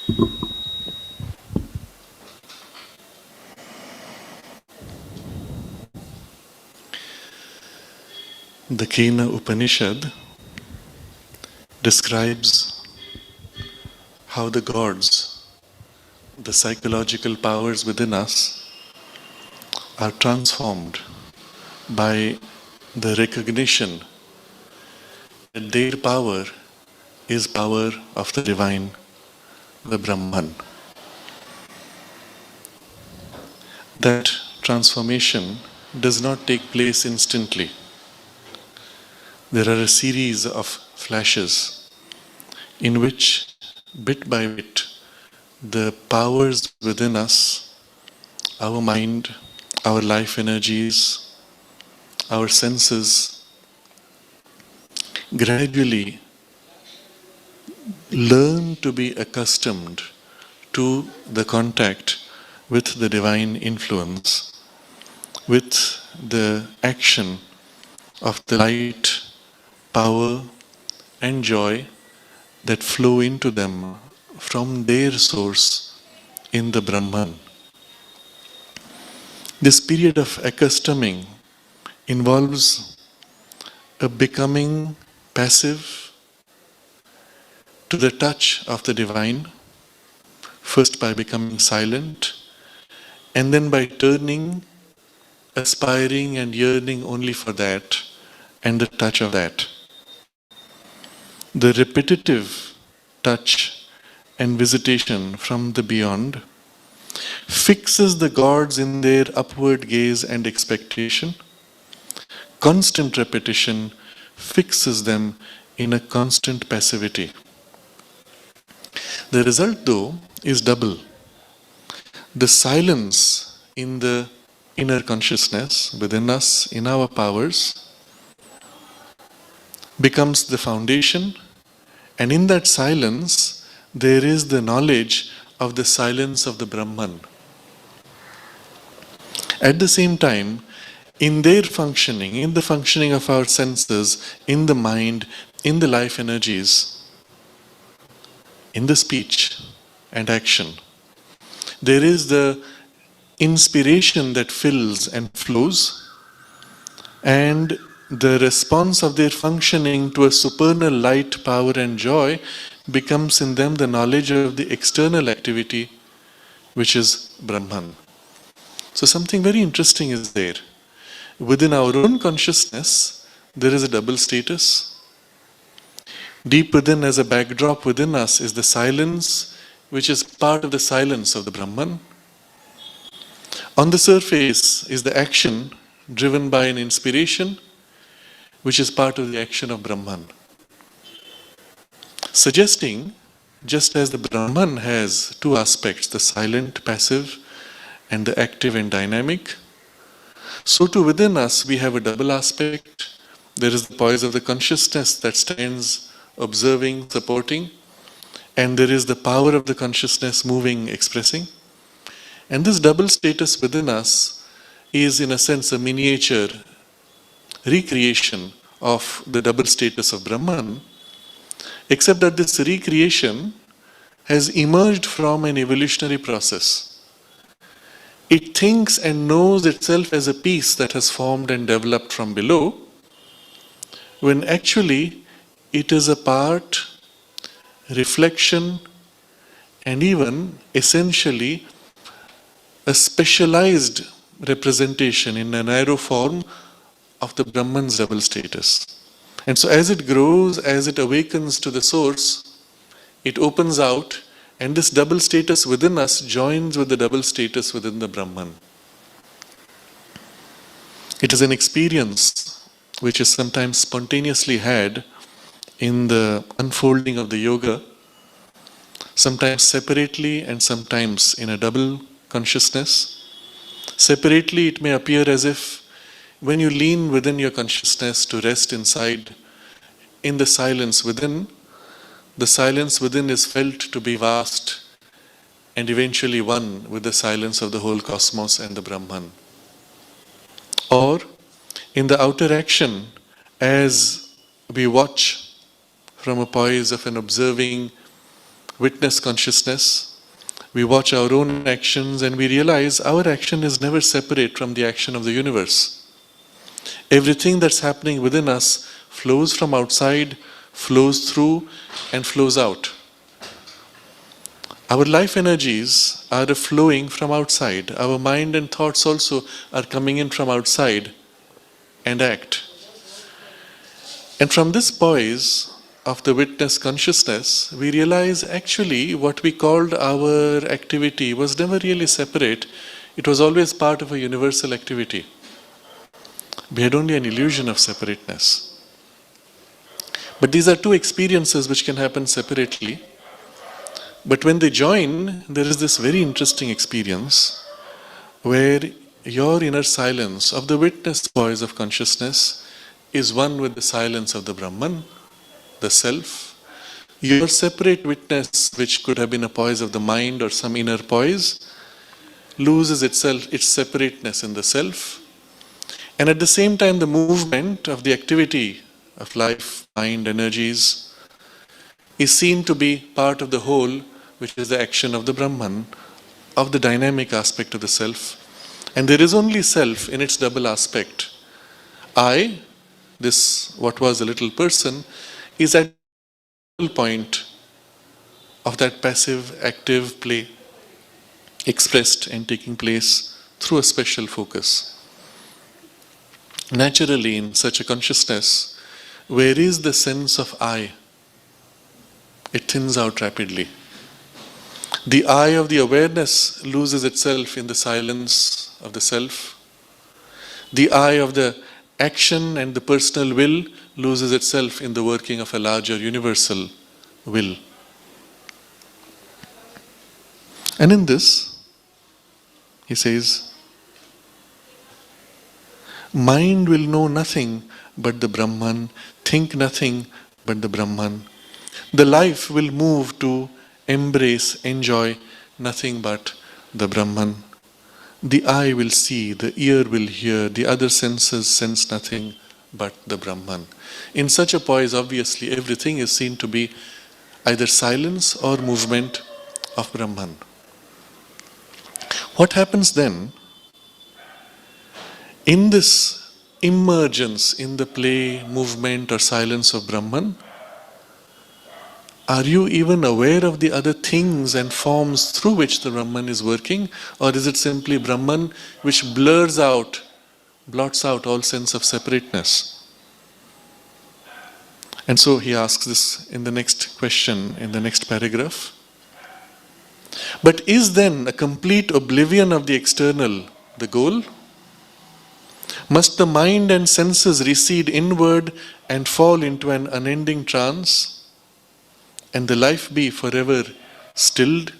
The Kena Upanishad describes how the gods, the psychological powers within us, are transformed by the recognition that their power is power of the divine, the Brahman. That transformation does not take place instantly. There are a series of flashes in which, bit by bit, the powers within us, our mind, our life energies, our senses, gradually learn to be accustomed to the contact with the divine influence, with the action of the light, power, and joy that flow into them from their source in the Brahman. This period of accustoming involves a becoming passive to the touch of the divine, first by becoming silent, and then by turning, aspiring and yearning only for that and the touch of that. The repetitive touch and visitation from the beyond fixes the gods in their upward gaze and expectation. Constant repetition fixes them in a constant passivity. The result, though, is double. The silence in the inner consciousness within us, in our powers, becomes the foundation, and in that silence, there is the knowledge of the silence of the Brahman. At the same time, in their functioning, in the functioning of our senses, in the mind, in the life energies, in the speech and action, there is the inspiration that fills and flows, and the response of their functioning to a supernal light, power, and joy becomes in them the knowledge of the external activity, which is Brahman. So, something very interesting is there. Within our own consciousness, there is a double status. Deep within, as a backdrop within us, is the silence, which is part of the silence of the Brahman. On the surface is the action driven by an inspiration, which is part of the action of Brahman. Suggesting, just as the Brahman has two aspects, the silent, passive, and the active and dynamic, so too within us we have a double aspect. There is the poise of the consciousness that stands observing, supporting, and there is the power of the consciousness moving, expressing. And this double status within us is, in a sense, a miniature recreation of the double status of Brahman, except that this recreation has emerged from an evolutionary process. It thinks and knows itself as a piece that has formed and developed from below, when actually it is a part, reflection, and even essentially a specialized representation in a narrow form of the Brahman's double status. And so as it grows, as it awakens to the source, it opens out, and this double status within us joins with the double status within the Brahman. It is an experience which is sometimes spontaneously had in the unfolding of the yoga, sometimes separately and sometimes in a double consciousness. Separately, it may appear as if when you lean within your consciousness to rest inside in the silence within is felt to be vast and eventually one with the silence of the whole cosmos and the Brahman. Or in the outer action, as we watch from a poise of an observing, witness consciousness, we watch our own actions and we realize our action is never separate from the action of the universe. Everything that's happening within us flows from outside, flows through, and flows out. Our life energies are flowing from outside. Our mind and thoughts also are coming in from outside and act. And from this poise of the witness consciousness, we realize actually what we called our activity was never really separate. It was always part of a universal activity. We had only an illusion of separateness. But these are two experiences which can happen separately. But when they join, there is this very interesting experience where your inner silence of the witness voice of consciousness is one with the silence of the Brahman, the self. Your separate witness, which could have been a poise of the mind or some inner poise, loses itself, its separateness in the self. And at the same time, the movement of the activity of life, mind, energies is seen to be part of the whole, which is the action of the Brahman, of the dynamic aspect of the self. And there is only self in its double aspect. I, this what was a little person, is at the point of that passive, active play, expressed and taking place through a special focus. Naturally, in such a consciousness, where is the sense of I? It thins out rapidly. The I of the awareness loses itself in the silence of the self. The I of the action and the personal will loses itself in the working of a larger universal will. And in this, he says, mind will know nothing but the Brahman, think nothing but the Brahman. The life will move to embrace, enjoy nothing but the Brahman. The eye will see, the ear will hear, the other senses sense nothing but the Brahman. In such a poise, obviously, everything is seen to be either silence or movement of Brahman. What happens then? In this emergence, in the play, movement or silence of Brahman, are you even aware of the other things and forms through which the Brahman is working? Or is it simply Brahman which blurs out, blots out all sense of separateness? And so he asks this in the next question, in the next paragraph. But is then a complete oblivion of the external the goal? Must the mind and senses recede inward and fall into an unending trance, and the life be forever stilled?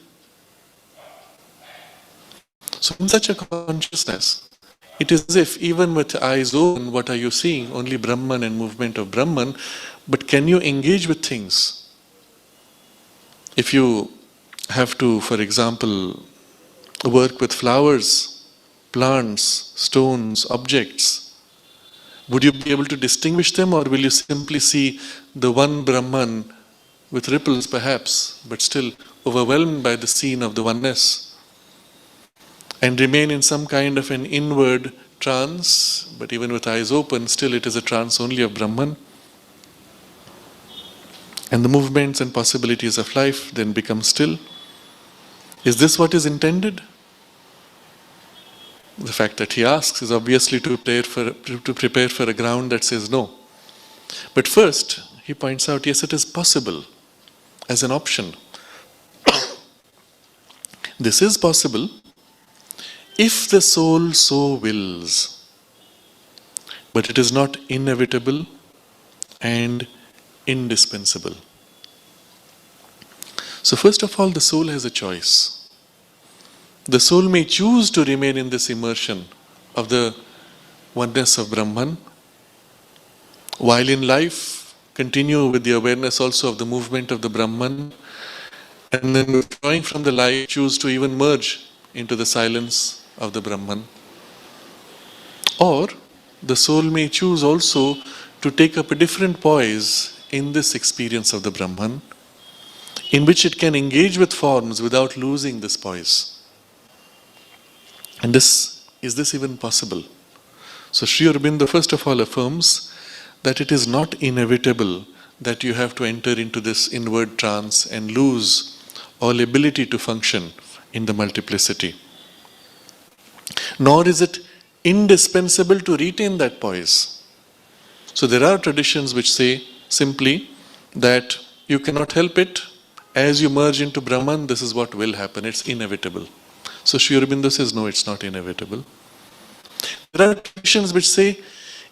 So in such a consciousness, it is as if even with eyes open, what are you seeing? Only Brahman and movement of Brahman. But can you engage with things? If you have to, for example, work with flowers, plants, stones, objects, would you be able to distinguish them, or will you simply see the one Brahman with ripples perhaps, but still overwhelmed by the scene of the oneness, and remain in some kind of an inward trance, but even with eyes open, still it is a trance only of Brahman? And the movements and possibilities of life then become still. Is this what is intended? The fact that he asks is obviously to prepare for a ground that says no. But first, he points out, yes, it is possible as an option. This is possible if the soul so wills. But it is not inevitable and indispensable. So first of all, the soul has a choice. The soul may choose to remain in this immersion of the oneness of Brahman, while in life continue with the awareness also of the movement of the Brahman, and then withdrawing from the life choose to even merge into the silence of the Brahman. Or the soul may choose also to take up a different poise in this experience of the Brahman, in which it can engage with forms without losing this poise. And is this even possible? So Sri Aurobindo first of all affirms that it is not inevitable that you have to enter into this inward trance and lose all ability to function in the multiplicity. Nor is it indispensable to retain that poise. So there are traditions which say simply that you cannot help it. As you merge into Brahman, this is what will happen. It's inevitable. So Sri Aurobindo says, no, it's not inevitable. There are traditions which say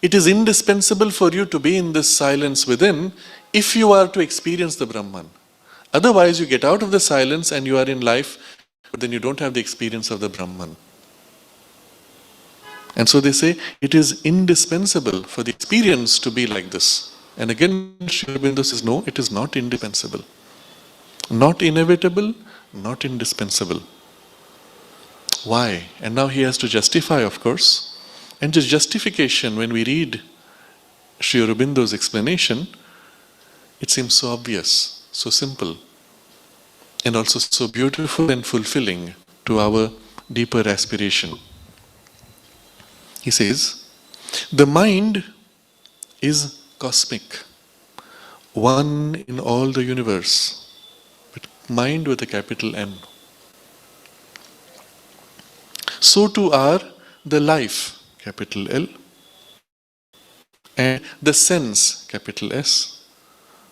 it is indispensable for you to be in this silence within if you are to experience the Brahman. Otherwise, you get out of the silence and you are in life, but then you don't have the experience of the Brahman. And so they say it is indispensable for the experience to be like this. And again, Sri Aurobindo says, no, it is not indispensable. Not inevitable, not indispensable. Why? And now he has to justify, of course. And this justification, when we read Sri Aurobindo's explanation, it seems so obvious, so simple, and also so beautiful and fulfilling to our deeper aspiration. He says, the mind is cosmic, one in all the universe, but mind with a capital M. So too are the life, capital L, and the sense, capital S.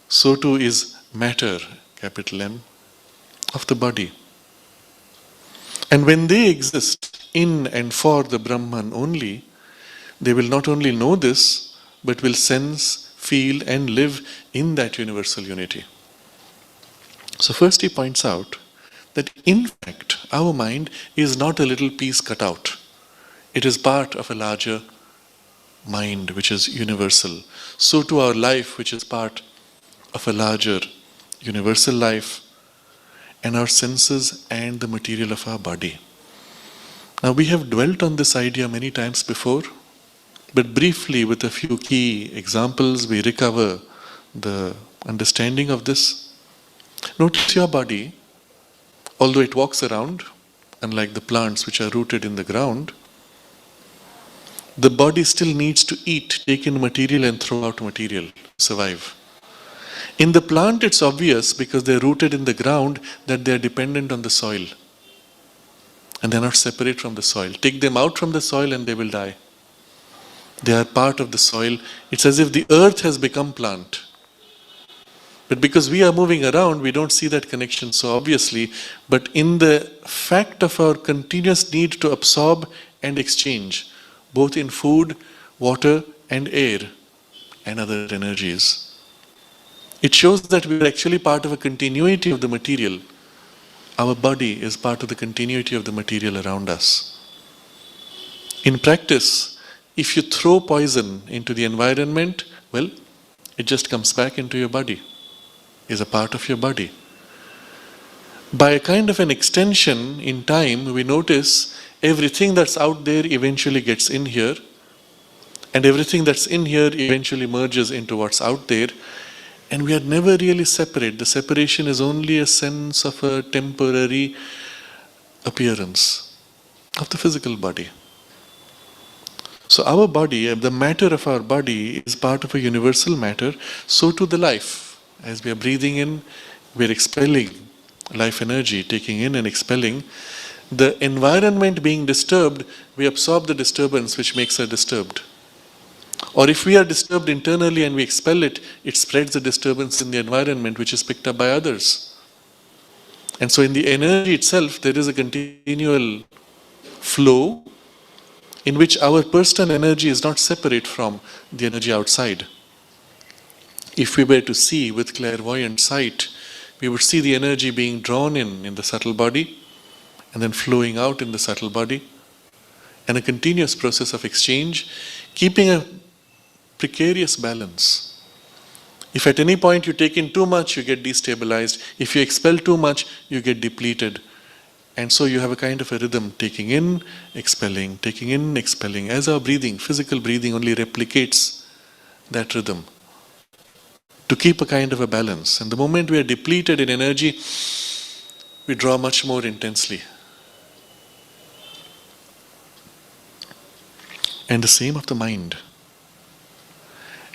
So too is matter, capital M, of the body. And when they exist in and for the Brahman only, they will not only know this, but will sense, feel, and live in that universal unity. So first he points out that in fact our mind is not a little piece cut out. It is part of a larger mind which is universal. So too our life, which is part of a larger universal life, and our senses and the material of our body. Now we have dwelt on this idea many times before, but briefly with a few key examples we recover the understanding of this. Notice your body, although it walks around, unlike the plants which are rooted in the ground, the body still needs to eat, take in material and throw out material to survive. In the plant it's obvious because they're rooted in the ground that they're dependent on the soil. And they're not separate from the soil. Take them out from the soil and they will die. They are part of the soil. It's as if the earth has become plant. But because we are moving around, we don't see that connection so obviously. But in the fact of our continuous need to absorb and exchange, both in food, water, and air, and other energies, it shows that we are actually part of a continuity of the material. Our body is part of the continuity of the material around us. In practice, if you throw poison into the environment, well, it just comes back into your body, is a part of your body. By a kind of an extension in time, we notice everything that's out there eventually gets in here, and everything that's in here eventually merges into what's out there, and we are never really separate. The separation is only a sense of a temporary appearance of the physical body. So our body, the matter of our body is part of a universal matter, so too the life. As we are breathing in, we are expelling life energy, taking in and expelling. The environment being disturbed, we absorb the disturbance which makes us disturbed. Or if we are disturbed internally and we expel it, it spreads the disturbance in the environment which is picked up by others. And so in the energy itself, there is a continual flow in which our personal energy is not separate from the energy outside. If we were to see with clairvoyant sight, we would see the energy being drawn in the subtle body and then flowing out in the subtle body, and a continuous process of exchange, keeping a precarious balance. If at any point you take in too much, you get destabilized. If you expel too much, you get depleted. And so you have a kind of a rhythm, taking in, expelling, taking in, expelling. As our breathing, physical breathing only replicates that rhythm. to keep a kind of a balance. And the moment we are depleted in energy, we draw much more intensely. And the same of the mind.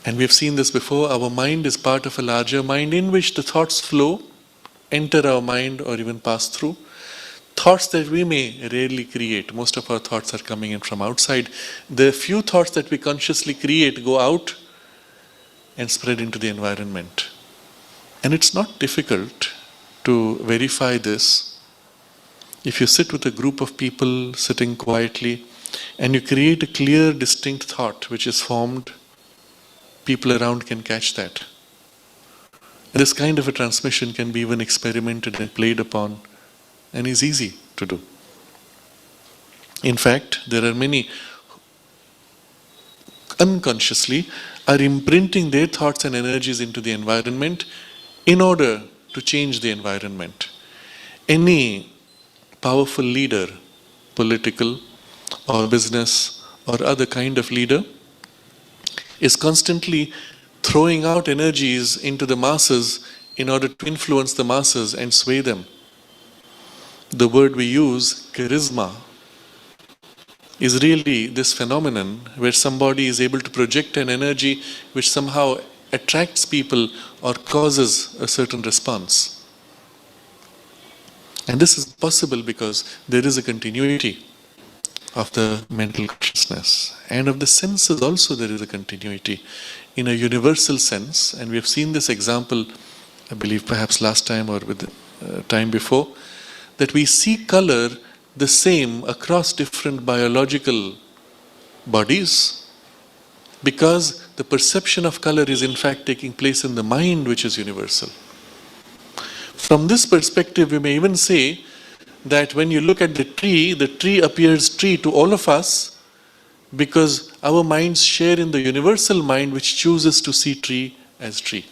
And we have seen this before. Our mind is part of a larger mind in which the thoughts flow, enter our mind, or even pass through. Thoughts that we may rarely create. Most of our thoughts are coming in from outside. The few thoughts that we consciously create go out and spread into the environment. And it's not difficult to verify this. If you sit with a group of people sitting quietly and you create a clear, distinct thought which is formed, people around can catch that. This kind of a transmission can be even experimented and played upon and is easy to do. In fact, there are many unconsciously are imprinting their thoughts and energies into the environment in order to change the environment. Any powerful leader, political or business or other kind of leader, is constantly throwing out energies into the masses in order to influence the masses and sway them. The word we use, charisma, is really this phenomenon where somebody is able to project an energy which somehow attracts people or causes a certain response. And this is possible because there is a continuity of the mental consciousness, and of the senses also there is a continuity in a universal sense. And we have seen this example, I believe perhaps last time or with the time before, that we see color the same across different biological bodies because the perception of color is in fact taking place in the mind, which is universal. From this perspective, we may even say that when you look at the tree appears tree to all of us because our minds share in the universal mind which chooses to see tree as tree.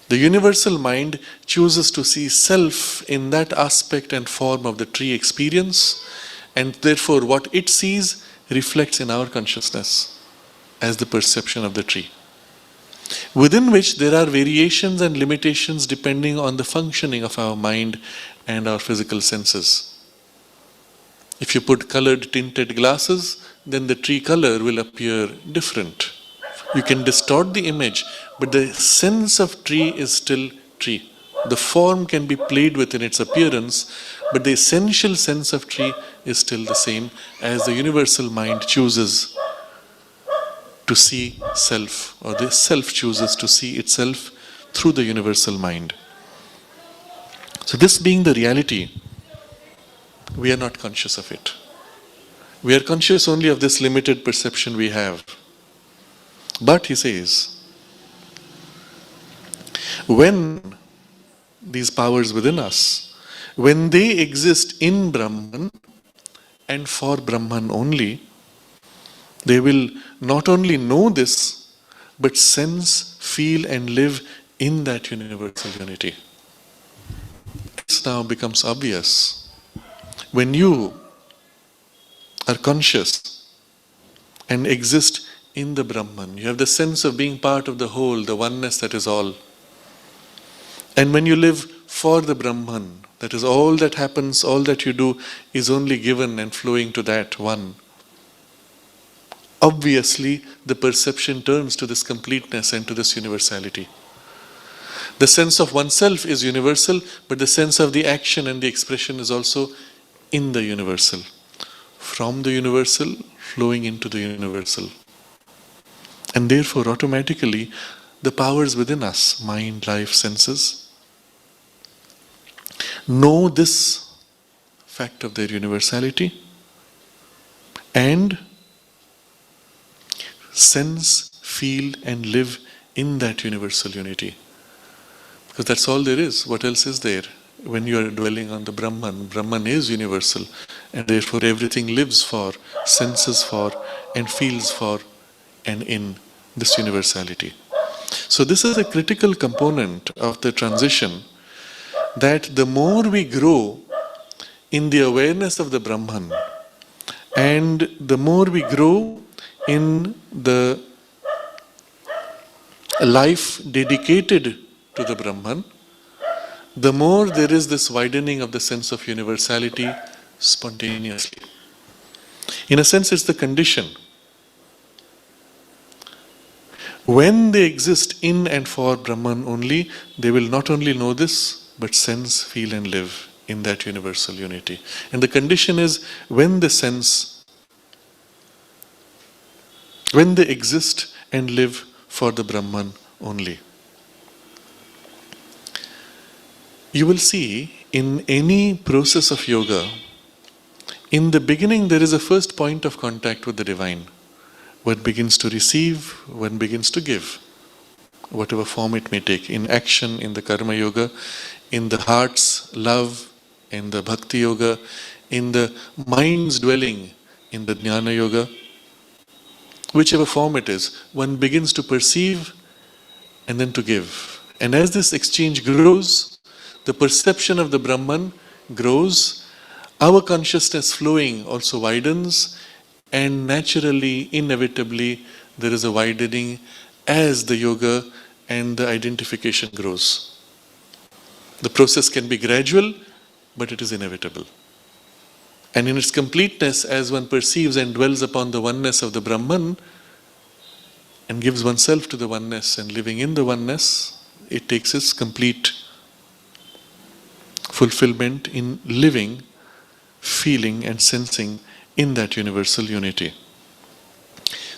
The universal mind chooses to see self in that aspect and form of the tree experience, and therefore what it sees reflects in our consciousness as the perception of the tree, within which there are variations and limitations depending on the functioning of our mind and our physical senses. If you put colored tinted glasses, then the tree color will appear different. You can distort the image, but the sense of tree is still tree. The form can be played with in its appearance, but the essential sense of tree is still the same as the universal mind chooses to see self, or the self chooses to see itself through the universal mind. So this being the reality, we are not conscious of it. We are conscious only of this limited perception we have. But he says, when these powers within us, when they exist in Brahman and for Brahman only, they will not only know this, but sense, feel and live in that universal unity. This now becomes obvious. When you are conscious and exist in the Brahman, you have the sense of being part of the whole, the oneness that is all. And when you live for the Brahman, that is all that happens, all that you do is only given and flowing to that one. Obviously, the perception turns to this completeness and to this universality. The sense of oneself is universal, but the sense of the action and the expression is also in the universal. From the universal, flowing into the universal. And therefore, automatically, the powers within us, mind, life, senses, know this fact of their universality and sense, feel and live in that universal unity. Because that's all there is. What else is there? When you are dwelling on the Brahman, Brahman is universal, and therefore everything lives for, senses for and feels for and in this universality. So this is a critical component of the transition, that the more we grow in the awareness of the Brahman and the more we grow in the a life dedicated to the Brahman, the more there is this widening of the sense of universality spontaneously. In a sense, it's the condition. When they exist in and for Brahman only, they will not only know this, but sense, feel, and live in that universal unity. And the condition is when they exist and live for the Brahman only. You will see in any process of yoga, in the beginning there is a first point of contact with the divine. One begins to receive, one begins to give, whatever form it may take, in action, in the karma yoga, in the heart's love, in the bhakti yoga, in the mind's dwelling, in the jnana yoga. Whichever form it is, one begins to perceive and then to give. And as this exchange grows, the perception of the Brahman grows, our consciousness flowing also widens, and naturally, inevitably, there is a widening as the yoga and the identification grows. The process can be gradual, but it is inevitable. And in its completeness, as one perceives and dwells upon the oneness of the Brahman and gives oneself to the oneness and living in the oneness, it takes its complete fulfillment in living, feeling, and sensing in that universal unity.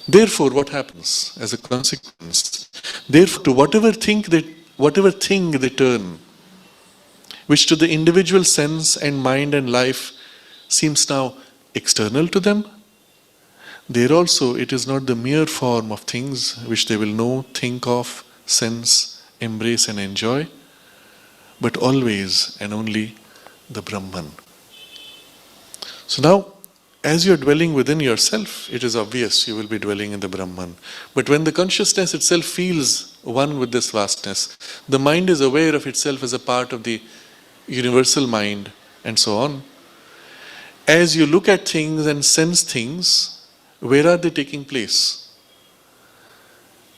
Therefore, what happens as a consequence? Therefore, to whatever thing they turn, which to the individual sense and mind and life seems now external to them, there also it is not the mere form of things which they will know, think of, sense, embrace and enjoy, but always and only the Brahman. So now, as you are dwelling within yourself, it is obvious you will be dwelling in the Brahman. But when the consciousness itself feels one with this vastness, the mind is aware of itself as a part of the universal mind, and so on. As you look at things and sense things, where are they taking place?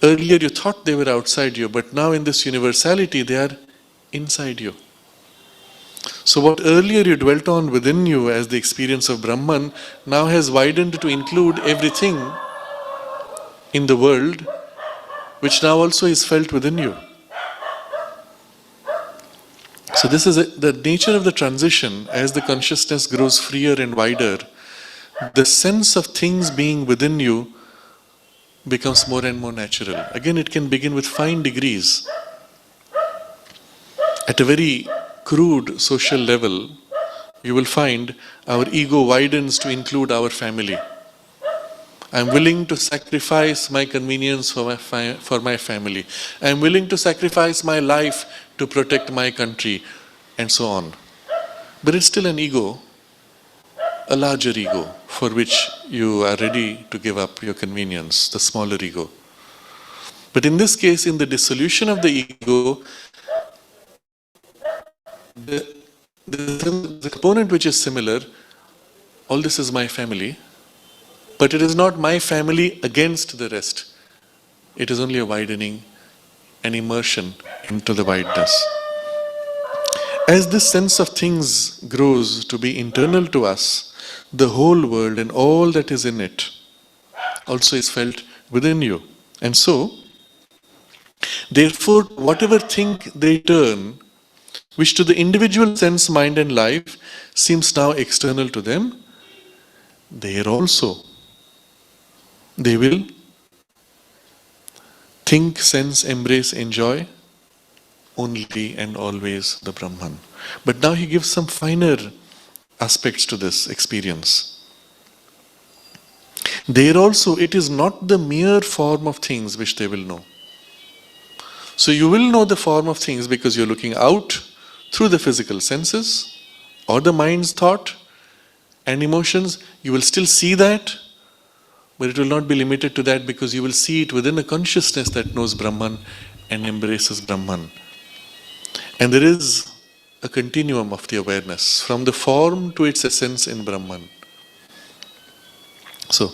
Earlier you thought they were outside you, but now in this universality they are inside you. So what earlier you dwelt on within you as the experience of Brahman now has widened to include everything in the world, which now also is felt within you. So this is the nature of the transition. As the consciousness grows freer and wider, the sense of things being within you becomes more and more natural. Again, it can begin with fine degrees. At a very crude social level, you will find our ego widens to include our family. I am willing to sacrifice my convenience for my family. I am willing to sacrifice my life to protect my country, and so on. But it's still an ego, a larger ego, for which you are ready to give up your convenience, the smaller ego. But in this case, in the dissolution of the ego, the component which is similar, all this is my family, but it is not my family against the rest. It is only a widening, an immersion into the wideness. As this sense of things grows to be internal to us, the whole world and all that is in it also is felt within you. And so, therefore, whatever thing they turn, which to the individual sense, mind and life seems now external to them, there also they will think, sense, embrace, enjoy only and always the Brahman. But now he gives some finer aspects to this experience. There also it is not the mere form of things which they will know. So you will know the form of things because you're looking out through the physical senses or the mind's thought and emotions. You will still see that, but it will not be limited to that because you will see it within a consciousness that knows Brahman and embraces Brahman. And there is a continuum of the awareness from the form to its essence in Brahman. So,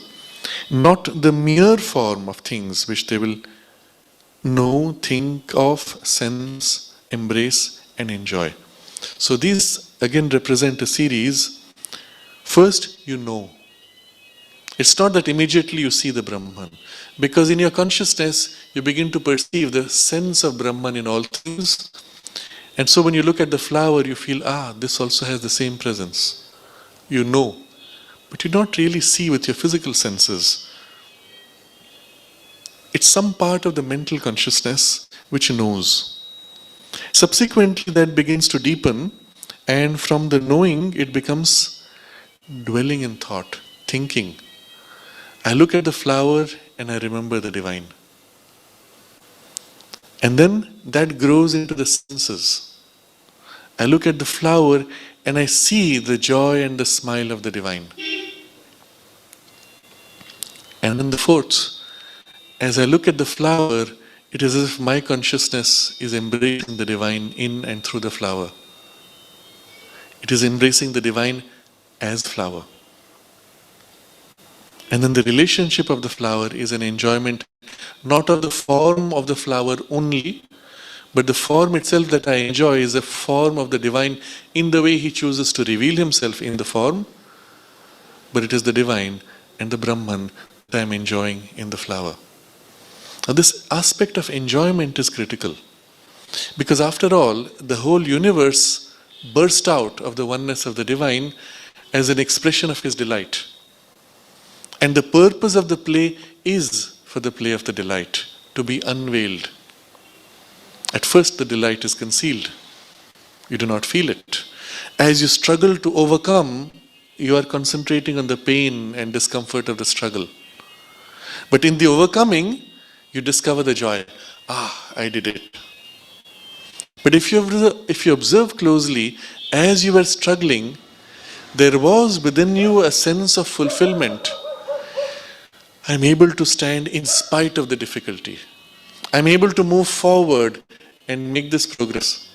not the mere form of things which they will know, think of, sense, embrace, and enjoy. So these again represent a series. First, you know. It's not that immediately you see the Brahman, because in your consciousness you begin to perceive the sense of Brahman in all things. And so when you look at the flower, you feel, this also has the same presence. You know, but you don't really see with your physical senses. It's some part of the mental consciousness which knows. Subsequently, that begins to deepen, and from the knowing, it becomes dwelling in thought, thinking. I look at the flower and I remember the divine. And then that grows into the senses. I look at the flower and I see the joy and the smile of the divine. And then the fourth, as I look at the flower, it is as if my consciousness is embracing the divine in and through the flower. It is embracing the divine as flower. And then the relationship of the flower is an enjoyment not of the form of the flower only, but the form itself that I enjoy is a form of the divine in the way he chooses to reveal himself in the form, but it is the divine and the Brahman that I am enjoying in the flower. Now, this aspect of enjoyment is critical because, after all, the whole universe burst out of the oneness of the divine as an expression of his delight. And the purpose of the play is for the play of the delight to be unveiled. At first, the delight is concealed. You do not feel it. As you struggle to overcome, you are concentrating on the pain and discomfort of the struggle. But in the overcoming, you discover the joy. I did it. But if you observe closely, as you were struggling, there was within you a sense of fulfillment. I'm able to stand in spite of the difficulty. I'm able to move forward and make this progress.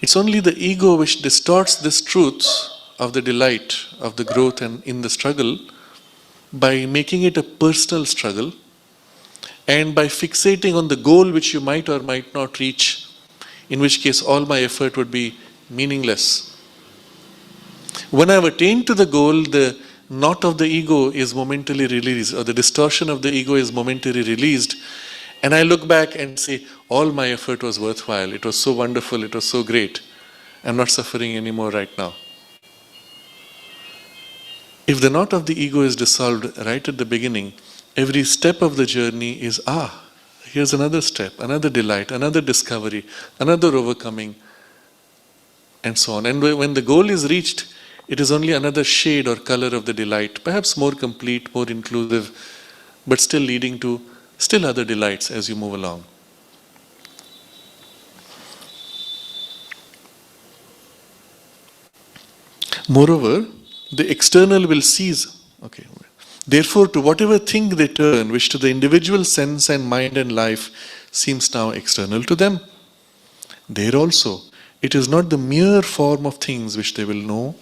It's only the ego which distorts this truth of the delight, of the growth and in the struggle by making it a personal struggle and by fixating on the goal which you might or might not reach, in which case all my effort would be meaningless. When I've attained to the goal, the knot of the ego is momentarily released, or the distortion of the ego is momentarily released, and I look back and say, all my effort was worthwhile, it was so wonderful, it was so great, I'm not suffering anymore right now. If the knot of the ego is dissolved right at the beginning, every step of the journey is, here's another step, another delight, another discovery, another overcoming, and so on. And when the goal is reached, it is only another shade or color of the delight, perhaps more complete, more inclusive, but still leading to still other delights as you move along. Moreover, the external will cease. Okay. Therefore, to whatever thing they turn, which to the individual sense and mind and life seems now external to them, there also it is not the mere form of things which they will know,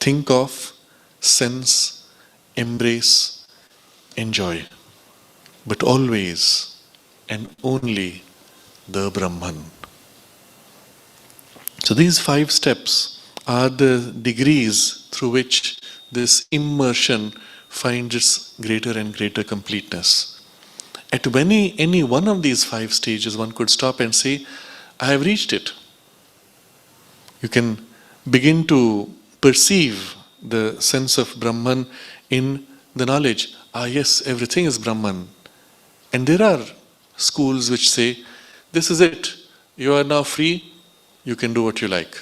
think of, sense, embrace, enjoy, but always and only the Brahman. So these 5 steps are the degrees through which this immersion finds its greater and greater completeness. At any one of these 5 stages, one could stop and say, I have reached it. You can begin to perceive the sense of Brahman in the knowledge. Yes, everything is Brahman. And there are schools which say, this is it. You are now free. You can do what you like.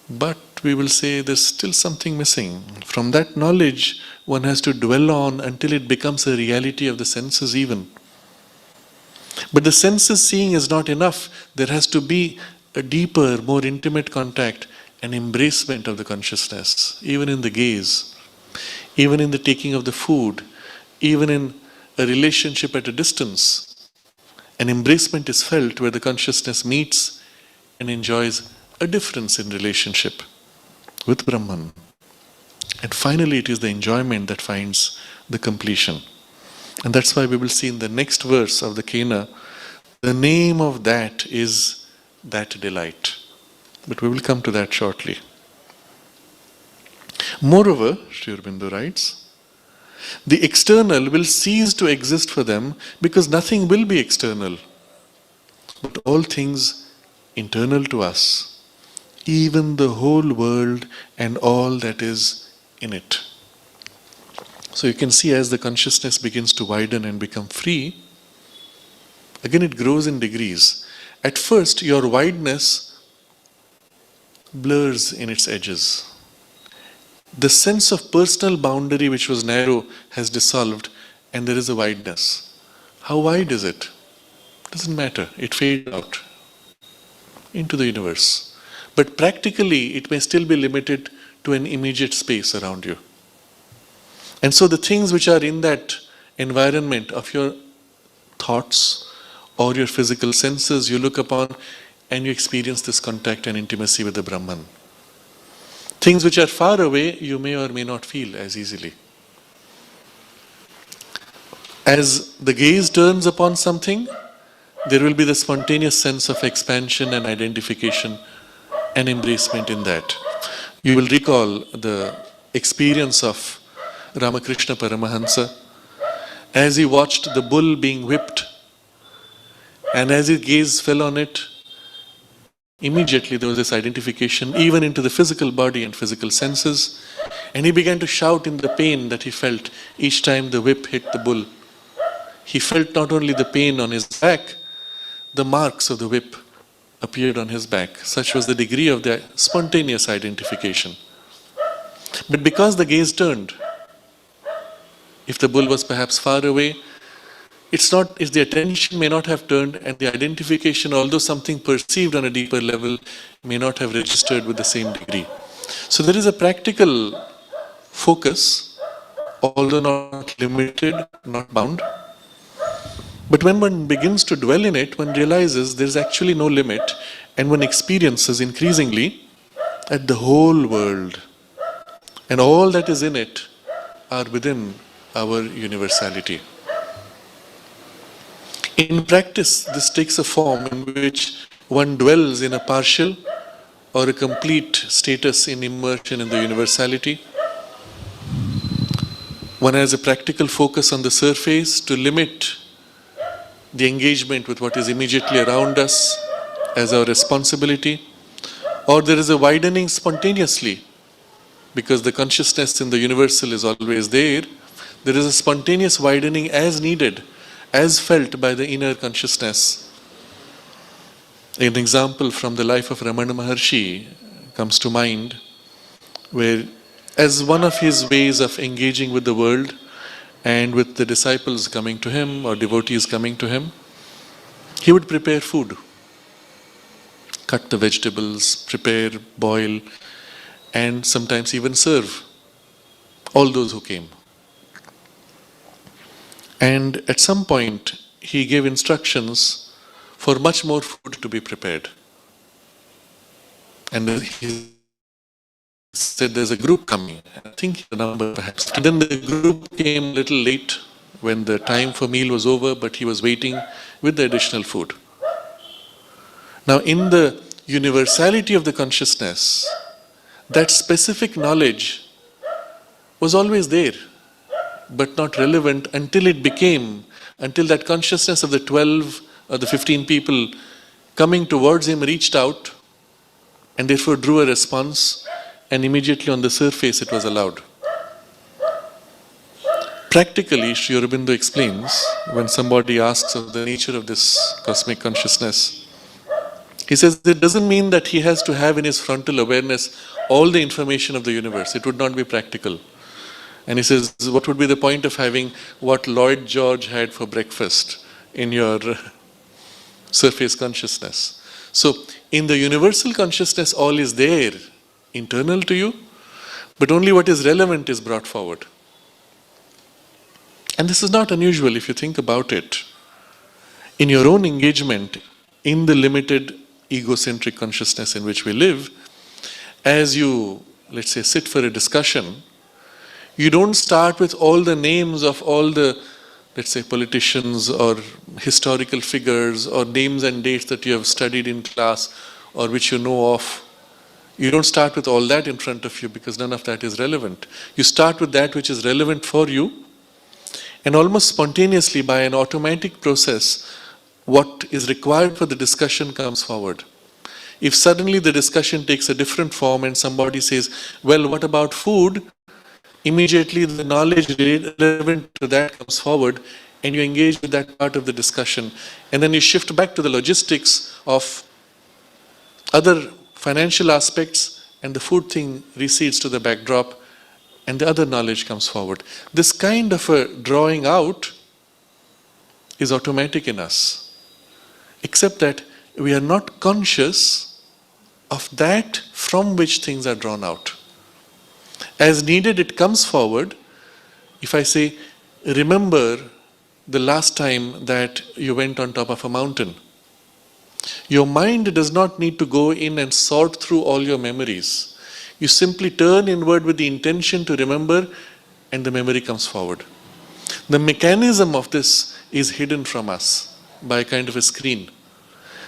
But we will say there's still something missing. From that knowledge, one has to dwell on until it becomes a reality of the senses even. But the senses seeing is not enough. There has to be a deeper, more intimate contact and embracement of the consciousness, even in the gaze, even in the taking of the food, even in a relationship at a distance. An embracement is felt where the consciousness meets and enjoys a difference in relationship with Brahman. And finally, it is the enjoyment that finds the completion. And that's why we will see in the next verse of the Kena, the name of that is that delight. But we will come to that shortly. Moreover, Sri Aurobindo writes, the external will cease to exist for them because nothing will be external, but all things internal to us, even the whole world and all that is in it. So you can see as the consciousness begins to widen and become free, again it grows in degrees. At first, your wideness blurs in its edges. The sense of personal boundary which was narrow has dissolved and there is a wideness. How wide is it? Doesn't matter. It fades out into the universe. But practically, it may still be limited to an immediate space around you. And so the things which are in that environment of your thoughts or your physical senses, you look upon and you experience this contact and intimacy with the Brahman. Things which are far away, you may or may not feel as easily. As the gaze turns upon something, there will be the spontaneous sense of expansion and identification and embracement in that. You will recall the experience of Ramakrishna Paramahansa as he watched the bull being whipped, and as his gaze fell on it, immediately there was this identification even into the physical body and physical senses, and he began to shout in the pain that he felt each time the whip hit the bull. He felt not only the pain on his back, the marks of the whip appeared on his back. Such was the degree of the spontaneous identification. But because the gaze turned, if the bull was perhaps far away, it's the attention may not have turned, and the identification, although something perceived on a deeper level, may not have registered with the same degree. So there is a practical focus, although not limited, not bound. But when one begins to dwell in it, one realizes there is actually no limit, and one experiences increasingly that the whole world and all that is in it are within our universality. In practice, this takes a form in which one dwells in a partial or a complete status in immersion in the universality. One has a practical focus on the surface to limit the engagement with what is immediately around us as our responsibility, or there is a widening spontaneously because the consciousness in the universal is always there. There is a spontaneous widening as needed, as felt by the inner consciousness. An example from the life of Ramana Maharshi comes to mind, where as one of his ways of engaging with the world and with the disciples coming to him or devotees coming to him, he would prepare food, cut the vegetables, prepare, boil, and sometimes even serve all those who came. And at some point, he gave instructions for much more food to be prepared. And he said, there's a group coming. I think the number perhaps. And then the group came a little late when the time for meal was over, but he was waiting with the additional food. Now, in the universality of the consciousness, that specific knowledge was always there, but not relevant until that consciousness of the 12 or the 15 people coming towards him reached out and therefore drew a response, and immediately on the surface it was allowed. Practically, Sri Aurobindo explains, when somebody asks of the nature of this cosmic consciousness, he says it doesn't mean that he has to have in his frontal awareness all the information of the universe. It would not be practical. And he says, what would be the point of having what Lloyd George had for breakfast in your surface consciousness? So, in the universal consciousness, all is there, internal to you, but only what is relevant is brought forward. And this is not unusual if you think about it. In your own engagement, in the limited egocentric consciousness in which we live, as you, let's say, sit for a discussion, you don't start with all the names of all the let's say politicians or historical figures or names and dates that you have studied in class or which you know of. You don't start with all that in front of you because none of that is relevant. You start with that which is relevant for you, and almost spontaneously, by an automatic process, what is required for the discussion comes forward. If suddenly the discussion takes a different form and somebody says, well, what about food? Immediately the knowledge relevant to that comes forward and you engage with that part of the discussion. And then you shift back to the logistics of other financial aspects, and the food thing recedes to the backdrop and the other knowledge comes forward. This kind of a drawing out is automatic in us, except that we are not conscious of that from which things are drawn out. As needed, it comes forward. If I say, remember the last time that you went on top of a mountain, your mind does not need to go in and sort through all your memories. You simply turn inward with the intention to remember, and the memory comes forward. The mechanism of this is hidden from us by a kind of a screen.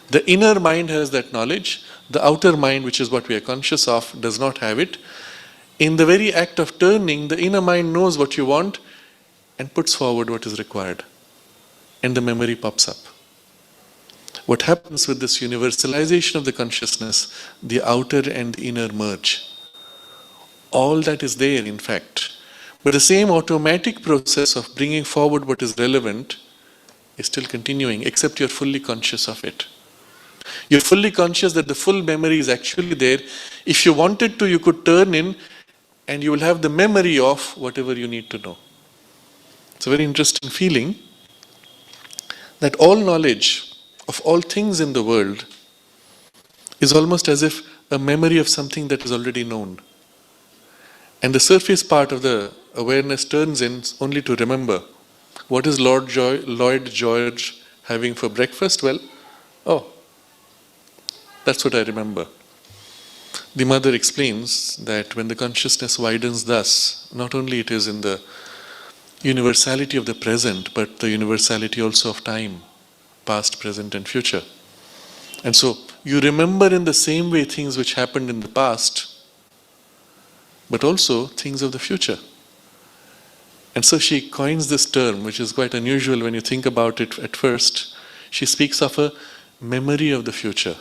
The inner mind has that knowledge. The outer mind, which is what we are conscious of, does not have it. In the very act of turning, the inner mind knows what you want and puts forward what is required. And the memory pops up. What happens with this universalization of the consciousness, the outer and the inner merge. All that is there, in fact. But the same automatic process of bringing forward what is relevant is still continuing, except you're fully conscious of it. You're fully conscious that the full memory is actually there. If you wanted to, you could turn in and you will have the memory of whatever you need to know. It's a very interesting feeling that all knowledge of all things in the world is almost as if a memory of something that is already known. And the surface part of the awareness turns in only to remember. What is Lloyd George having for breakfast? Well, that's what I remember. The mother explains that when the consciousness widens thus, not only it is in the universality of the present, but the universality also of time, past, present and future. And so you remember in the same way things which happened in the past, but also things of the future. And so she coins this term, which is quite unusual when you think about it at first. She speaks of a memory of the future.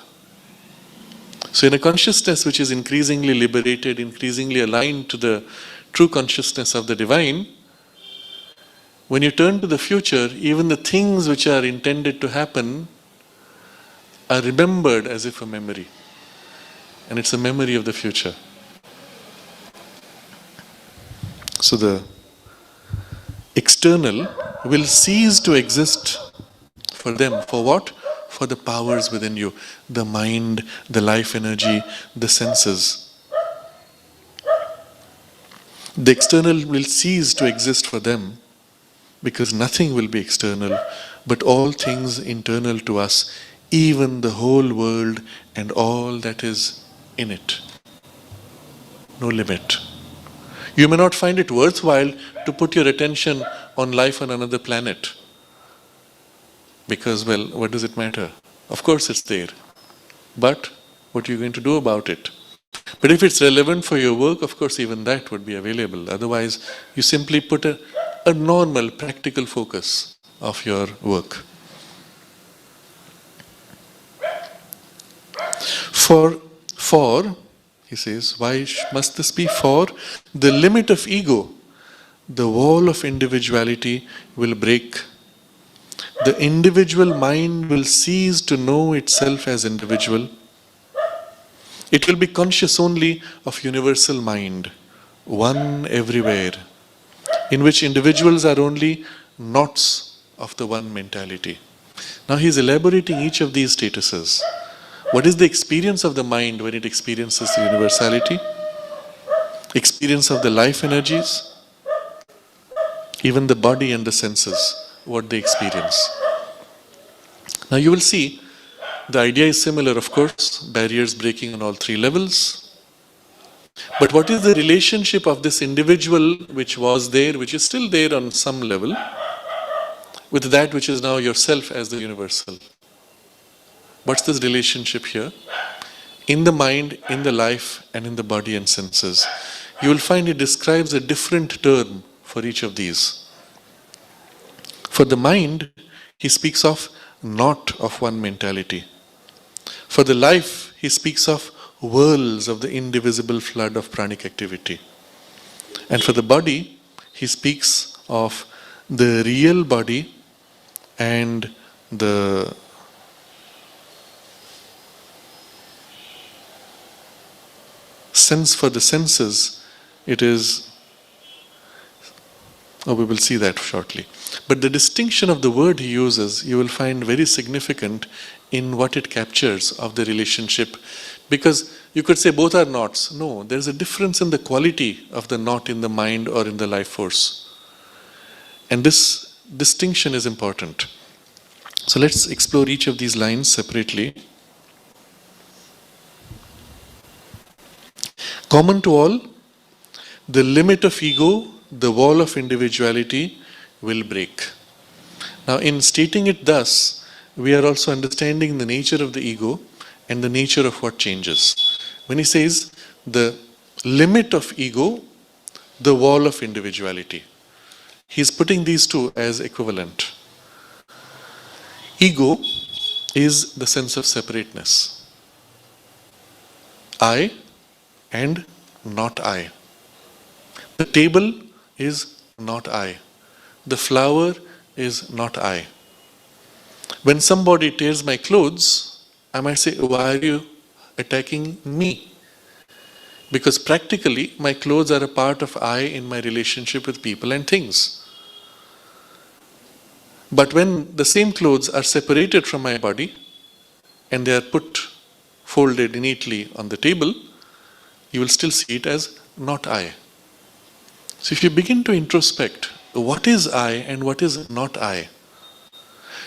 So in a consciousness which is increasingly liberated, increasingly aligned to the true consciousness of the divine, when you turn to the future, even the things which are intended to happen are remembered as if a memory. And it's a memory of the future. So the external will cease to exist for them. For what? For the powers within you. The mind, the life energy, the senses. The external will cease to exist for them because nothing will be external, but all things internal to us, even the whole world and all that is in it. No limit. You may not find it worthwhile to put your attention on life on another planet. Because, well, what does it matter? Of course it's there. But what are you going to do about it? But if it's relevant for your work, of course even that would be available. Otherwise, you simply put a normal, practical focus of your work. For, he says, why must this be? For the limit of ego, the wall of individuality will break. The individual mind will cease to know itself as individual. It will be conscious only of universal mind, one everywhere, in which individuals are only knots of the one mentality. Now he is elaborating each of these statuses. What is the experience of the mind when it experiences the universality? Experience of the life energies, even the body and the senses, what they experience. Now you will see, the idea is similar, of course, barriers breaking on all three levels. But what is the relationship of this individual which was there, which is still there on some level, with that which is now yourself as the universal. What's this relationship here? In the mind, in the life, and in the body and senses. You will find it describes a different term for each of these. For the mind, he speaks of not of one mentality. For the life, he speaks of whirls of the indivisible flood of pranic activity. And for the body, he speaks of the real body and the sense for the senses. It is, we will see that shortly. But the distinction of the word he uses, you will find very significant in what it captures of the relationship. Because you could say both are knots. No, there is a difference in the quality of the knot in the mind or in the life force. And this distinction is important. So let's explore each of these lines separately. Common to all, the limit of ego, the wall of individuality will break. Now, in stating it thus, we are also understanding the nature of the ego and the nature of what changes. When he says the limit of ego, the wall of individuality, he's putting these two as equivalent. Ego is the sense of separateness. I and not I. The table is not I. The flower is not I. When somebody tears my clothes, I might say, why are you attacking me? Because practically my clothes are a part of I in my relationship with people and things. But when the same clothes are separated from my body and they are put folded neatly on the table, you will still see it as not I. So if you begin to introspect, what is I and what is not I?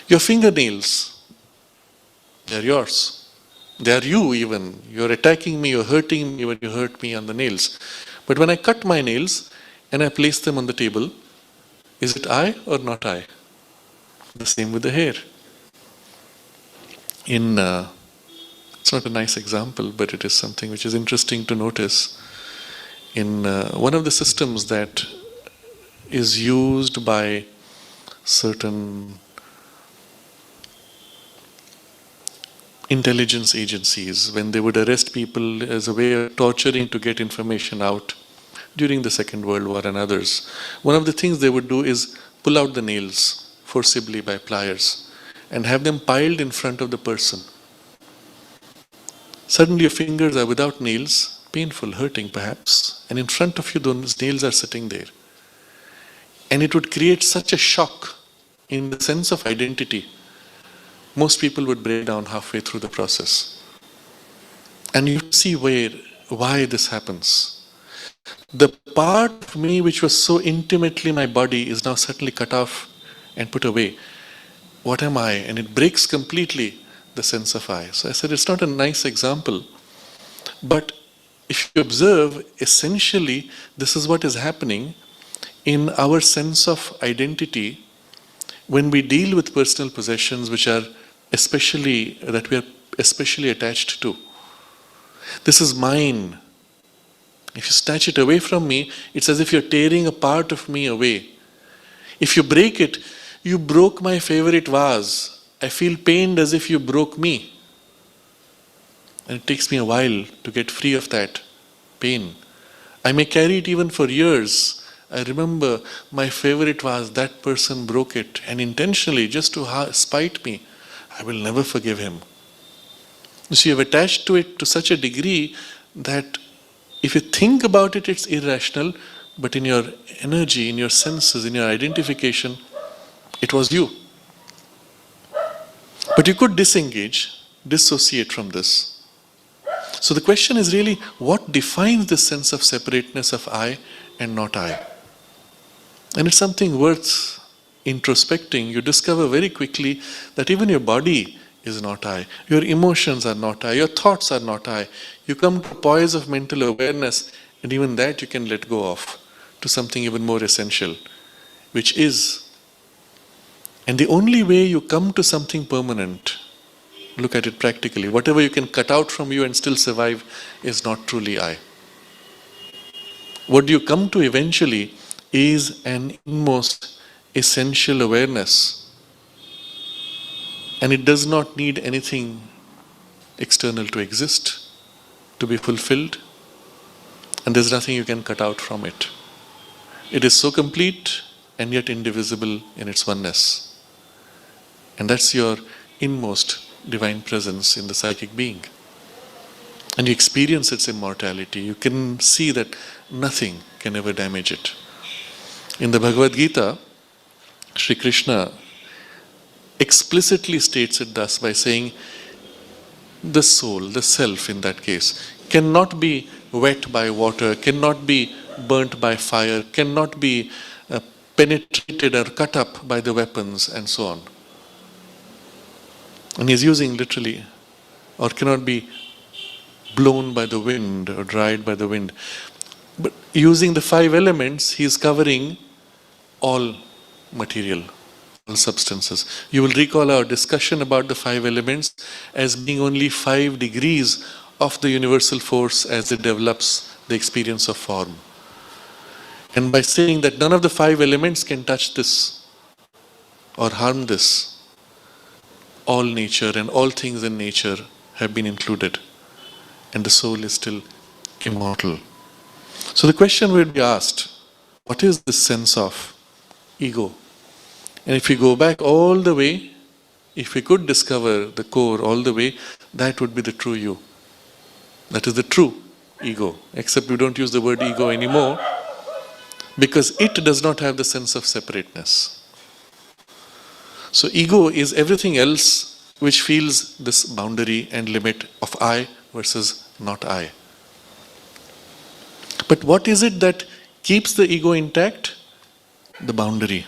Your fingernails, they are yours. They are you even. You're attacking me, you're hurting me when you hurt me on the nails. But when I cut my nails and I place them on the table, is it I or not I? The same with the hair. It's not a nice example, but it is something which is interesting to notice. In one of the systems that is used by certain intelligence agencies, when they would arrest people as a way of torturing to get information out during the Second World War and others, one of the things they would do is pull out the nails forcibly by pliers and have them piled in front of the person. Suddenly your fingers are without nails, painful, hurting perhaps, and in front of you those nails are sitting there. And it would create such a shock in the sense of identity. Most people would break down halfway through the process. And you see why this happens. The part of me which was so intimately my body is now suddenly cut off and put away. What am I? And it breaks completely the sense of I. So I said it's not a nice example, but if you observe, essentially this is what is happening in our sense of identity when we deal with personal possessions which are that we are especially attached to. This is mine. If you snatch it away from me, it's as if you're tearing a part of me away. If you break it, you broke my favorite vase. I feel pained as if you broke me. And it takes me a while to get free of that pain. I may carry it even for years. I remember my favorite vase, that person broke it, and intentionally, just to spite me, I will never forgive him. So you have attached to it to such a degree that if you think about it, it's irrational, but in your energy, in your senses, in your identification, it was you. But you could disengage, dissociate from this. So the question is really, what defines this sense of separateness of I and not I? And it's something worth introspecting. You discover very quickly that even your body is not I. Your emotions are not I. Your thoughts are not I. You come to a poise of mental awareness, and even that you can let go of to something even more essential, which is And the only way you come to something permanent, look at it practically, whatever you can cut out from you and still survive is not truly I. What you come to eventually is an inmost essential awareness, and it does not need anything external to exist, to be fulfilled, and there's nothing you can cut out from it. It is so complete and yet indivisible in its oneness. And that's your inmost divine presence in the psychic being. And you experience its immortality. You can see that nothing can ever damage it. In the Bhagavad Gita, Sri Krishna explicitly states it thus by saying, the soul, the self in that case, cannot be wet by water, cannot be burnt by fire, cannot be penetrated or cut up by the weapons and so on. And he's using literally, or cannot be blown by the wind or dried by the wind. But using the 5 elements, he is covering all material, all substances. You will recall our discussion about the 5 elements as being only 5 degrees of the universal force as it develops the experience of form. And by saying that none of the 5 elements can touch this or harm this, all nature and all things in nature have been included, and the soul is still immortal. So the question will be asked, what is this sense of ego? And if we go back all the way, if we could discover the core all the way, that would be the true you. That is the true ego, except we don't use the word ego anymore, because it does not have the sense of separateness. So ego is everything else which feels this boundary and limit of I versus not I. But what is it that keeps the ego intact? The boundary.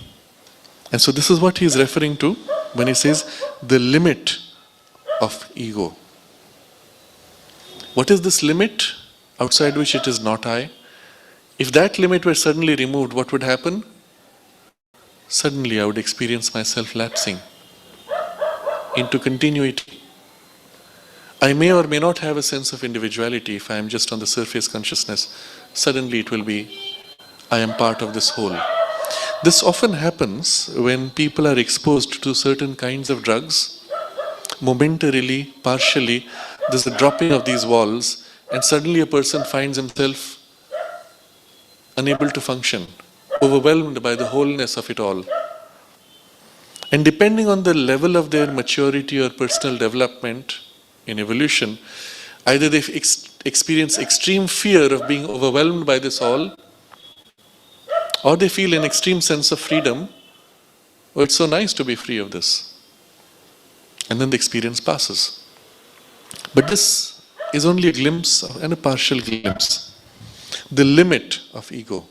And so this is what he is referring to when he says the limit of ego. What is this limit outside which it is not I? If that limit were suddenly removed, what would happen? Suddenly I would experience myself lapsing into continuity. I may or may not have a sense of individuality if I am just on the surface consciousness. Suddenly it will be, I am part of this whole. This often happens when people are exposed to certain kinds of drugs. Momentarily, partially, there's a dropping of these walls, and suddenly a person finds himself unable to function, overwhelmed by the wholeness of it all. And depending on the level of their maturity or personal development in evolution, either they experience extreme fear of being overwhelmed by this all, or they feel an extreme sense of freedom. Oh, it's so nice to be free of this. And then the experience passes. But this is only a glimpse and a partial glimpse. The limit of ego.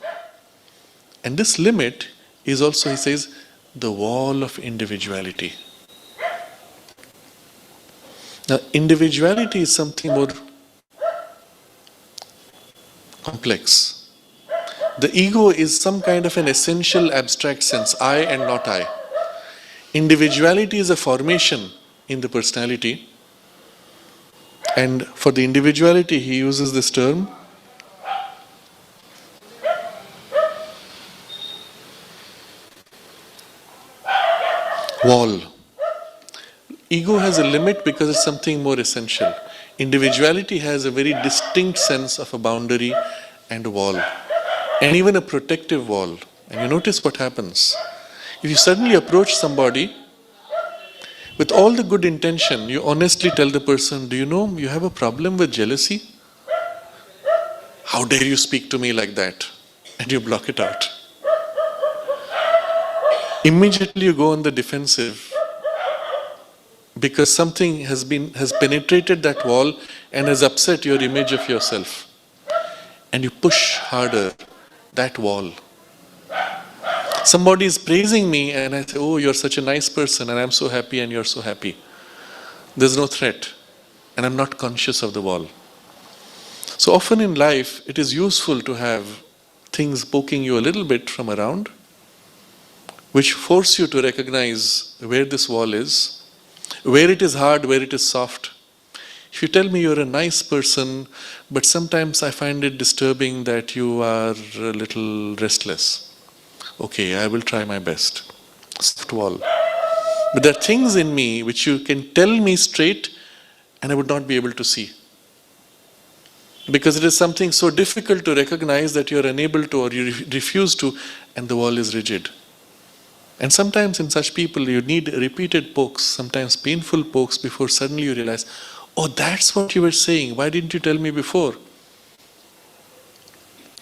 And this limit is also, he says, the wall of individuality. Now, individuality is something more complex. The ego is some kind of an essential abstract sense, I and not I. Individuality is a formation in the personality. And for the individuality, he uses this term, wall. Ego has a limit because it's something more essential. Individuality has a very distinct sense of a boundary and a wall, and even a protective wall. And you notice what happens. If you suddenly approach somebody with all the good intention, you honestly tell the person, do you know you have a problem with jealousy? How dare you speak to me like that? And you block it out. Immediately you go on the defensive because something has penetrated that wall and has upset your image of yourself. And you push harder that wall. Somebody is praising me and I say, oh, you're such a nice person and I'm so happy and you're so happy. There's no threat and I'm not conscious of the wall. So often in life, it is useful to have things poking you a little bit from around, which force you to recognize where this wall is, where it is hard, where it is soft. If you tell me you're a nice person, but sometimes I find it disturbing that you are a little restless. Okay, I will try my best. Soft wall. But there are things in me which you can tell me straight and I would not be able to see. Because it is something so difficult to recognize that you are unable to or you refuse to, and the wall is rigid. And sometimes in such people you need repeated pokes, sometimes painful pokes, before suddenly you realize, oh, that's what you were saying. Why didn't you tell me before?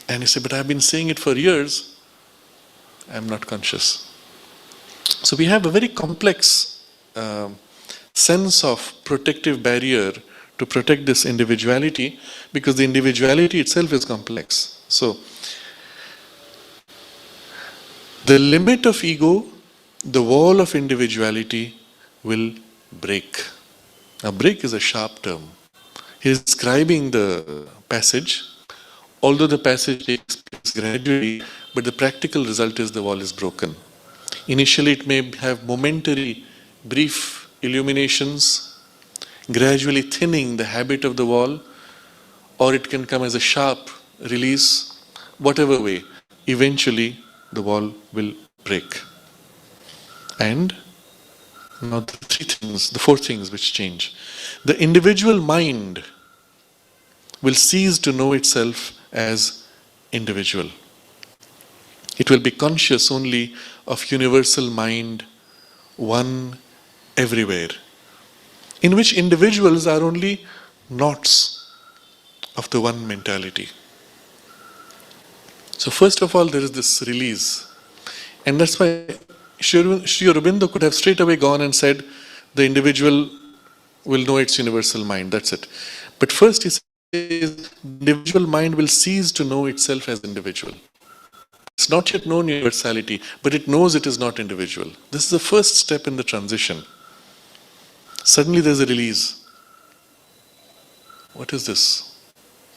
And you say, but I've been saying it for years. I'm not conscious. So we have a very complex sense of protective barrier to protect this individuality, because the individuality itself is complex. So the limit of ego, the wall of individuality will break. Now, break is a sharp term. He is describing the passage, although the passage takes place gradually, but the practical result is the wall is broken. Initially, it may have momentary, brief illuminations, gradually thinning the habit of the wall, or it can come as a sharp release, whatever way. Eventually, the wall will break. And now the four things which change. The individual mind will cease to know itself as individual. It will be conscious only of universal mind, one everywhere, in which individuals are only knots of the one mentality. So first of all, there is this release. And that's why Sri Aurobindo could have straight away gone and said, the individual will know its universal mind, that's it. But first he says, the individual mind will cease to know itself as individual. It's not yet known universality, but it knows it is not individual. This is the first step in the transition. Suddenly there's a release. What is this?